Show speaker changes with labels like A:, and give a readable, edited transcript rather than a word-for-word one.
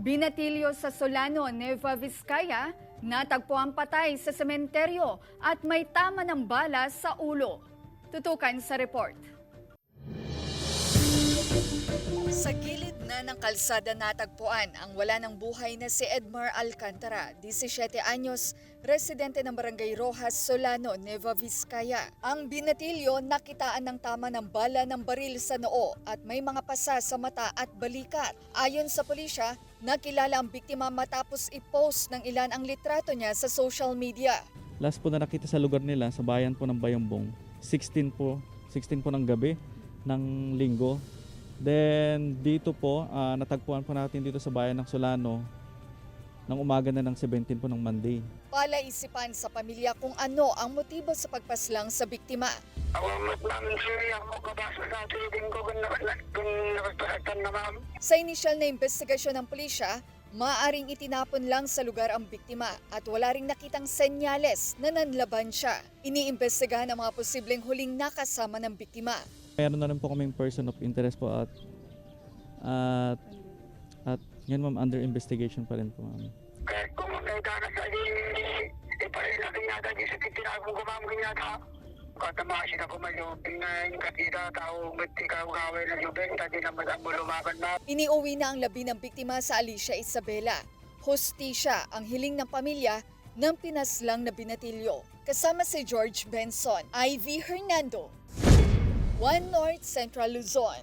A: Binatilyo sa Solano, Nueva Vizcaya, natagpuan patay sa sementeryo at may tama ng bala sa ulo. Tutukan sa report. Sa gilid na ng kalsada natagpuan ang wala ng buhay na si Edmar Alcantara, 17 anyos, residente ng Barangay Rojas, Solano, Nueva Vizcaya. Ang binatilyo nakitaan ng tama ng bala ng baril sa noo at may mga pasa sa mata at balikat. Ayon sa pulisya, nakilala ang biktima matapos i-post ng ilan ang litrato niya sa social media.
B: Last po na nakita sa lugar nila, sa bayan po ng Bayambong, 16 po ng gabi ng linggo. Then dito po, natagpuan po natin dito sa bayan ng Solano ng umaga na ng 17 po ng Monday.
A: Palaisipan sa pamilya kung ano ang motibo sa pagpaslang sa biktima. Sa inisyal na investigasyon ng pulisya, maaaring itinapon lang sa lugar ang biktima at wala ring nakitang senyales na nanlaban siya. Iniimbestigahan ang mga posibleng huling nakasama ng biktima.
B: Meron na rin po kaming person of interest po at ngayon ma'am, under investigation pa rin po ma'am.
C: Kaya kung makita na sa ipalilaking yata di sa titinagong kumamagin yata katamasi na pumayoping na yung katita tao magtikawagawin na yubing tadi na madang lumaban na.
A: Iniuwi na ang labi ng biktima sa Alicia Isabela. Hustisya ang hiling ng pamilya ng pinaslang na binatilyo. Kasama si George Benson, Ivy Hernando, One North Central Luzon.